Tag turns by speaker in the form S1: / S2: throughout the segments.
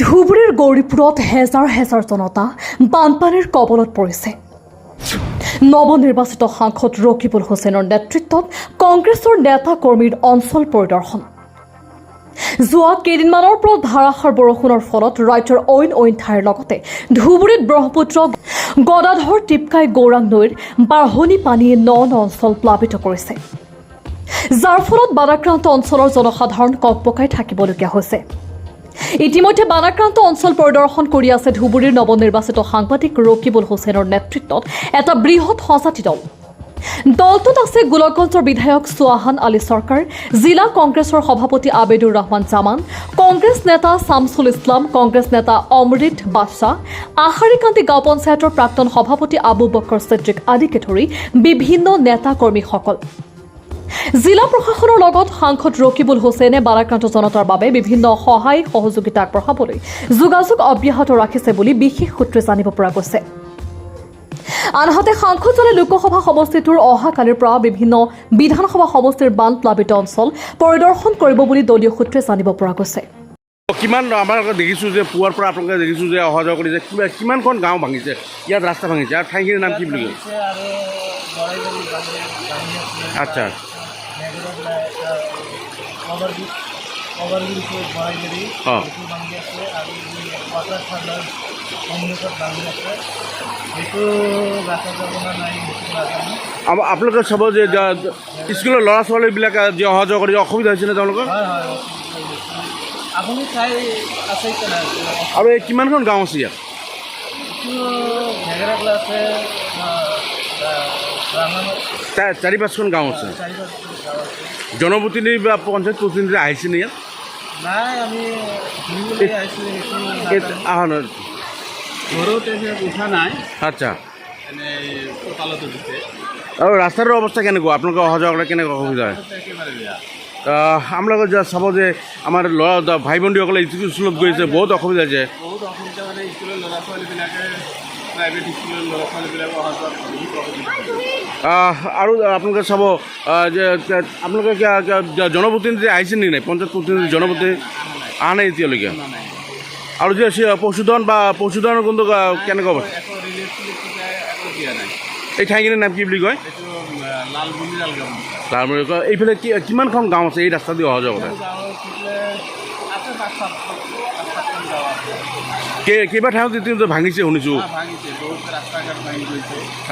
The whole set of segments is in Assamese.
S1: ধুবুৰীৰ গৌৰীপুৰত হেজাৰ হেজাৰ জনতা বানপানীৰ কবলত পৰিছে। নৱনিৰ্বাচিত সাংসদ ৰকিবুল হুছেইনৰ নেতৃত্বত কংগ্ৰেছৰ নেতা কৰ্মীৰ অঞ্চল পৰিদৰ্শন। যোৱা কেইদিনমানৰ পৰা ধাৰাসাৰ বৰষুণৰ ফলত ৰাজ্যৰ অইন ঠাইৰ লগতে ধুবুৰীত ব্ৰহ্মপুত্ৰ গদাধৰ টিপকাই গৌৰাং নৈৰ বাঢ়নি পানীয়ে ন অঞ্চল প্লাবিত কৰিছে, যাৰ ফলত বানাক্ৰান্ত অঞ্চলৰ জনসাধাৰণ ককপকাই থাকিবলগীয়া হৈছে। ইতিমধ্যে বানাক্ৰান্ত অঞ্চল পৰিদৰ্শন কৰি আছে ধুবুৰীৰ নৱনিৰ্বাচিত সাংবাদিক ৰকিবুল হুছেইনৰ নেতৃত্বত এটা বৃহৎ সঁজাতি দল। দলটোত আছে গোলকগঞ্জৰ বিধায়ক সোহান আলী চৰকাৰ, জিলা কংগ্ৰেছৰ সভাপতি আবেদুৰ ৰহমান জামান, কংগ্ৰেছ নেতা শামছুল ইছলাম, কংগ্ৰেছ নেতা অমৃত বাদশ্বাহ, আহাৰিকান্দি গাঁও পঞ্চায়তৰ প্ৰাক্তন সভাপতি আবু বকৰ ছিদ্দিক আদিকে ধৰি বিভিন্ন নেতা কৰ্মীসকল। জিলা প্ৰশাসনৰ লগত সাংসদ ৰকিবুল হুছেইনে বানাক্ৰান্ত জনতাৰ বাবে বিভিন্ন সহায় সহযোগিতা আগবঢ়াবলৈ যোগাযোগ অব্যাহত ৰাখিছে বুলি বিশেষ সূত্ৰে জানিব পৰা গৈছে। আনহাতে সাংসদজনে লোকসভা সমষ্টিটোৰ অহাকালিৰ পৰা বিভিন্ন বিধানসভা সমষ্টিৰ বান প্লাবিত অঞ্চল পৰিদৰ্শন কৰিব বুলি দলীয় সূত্ৰে জানিব পৰা গৈছে।
S2: কিমান আমাৰ দেখিছোঁ যে পুৱাৰ পৰা আপোনালোকে দেখিছোঁ যে অহা যোৱা কৰিছে, কিমানখন গাঁও ভাঙিছে, ইয়াত ৰাস্তা ভাঙিছে, আৰু ঠাইখিনিৰ নাম কি বুলি কয়? আচ্ছা, আপোনালোকে চাব যে স্কুলৰ ল'ৰা ছোৱালীবিলাক যে অহা যোৱা কৰি অসুবিধা হৈছেনে তেওঁলোকৰ? আৰু এই কিমানখন গাঁও আছে ইয়াত? চাৰি পাঁচখন গাঁও আছে। জনপ্ৰতিনিধি বা পঞ্চায়ত প্ৰতিনিধি আহিছেনে ইয়াত? আচ্ছা, আৰু ৰাস্তাটোৰ অৱস্থা কেনেকুৱা? আপোনালোকে অহা যোৱা কৰিলে কেনেকুৱা অসুবিধা হয়? আপোনালোকে চাব যে আমাৰ ল'ৰা ভাই ভণ্টিসকলে স্কুলত গৈছে, বহুত অসুবিধা হৈছে। আৰু আপোনালোকে চাব যে আপোনালোকে জনপ্ৰতিনিধি আহিছে নেকি নাই? পঞ্চায়ত প্ৰতিনিধি জনপ্ৰতিনিধি অহা নাই এতিয়ালৈকে। আৰু যে পশুধন কোনটো কেনেকুৱা? এই ঠাইখিনিৰ নাম কি বুলি কয়? লালমুড়ি। এইফালে কিমানখন গাঁও আছে এই ৰাস্তা দি অহা যোৱা কৰে? কেইবা ঠাইত ইতিমধ্যে ভাঙিছে শুনিছোঁ।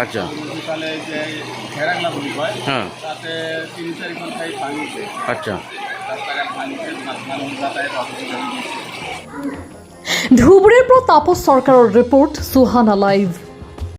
S2: আচ্ছা, আচ্ছা।
S1: ধুবুৰীৰ পৰা তাপস চৰকাৰৰ ৰিপৰ্ট, সুহানা লাইভ।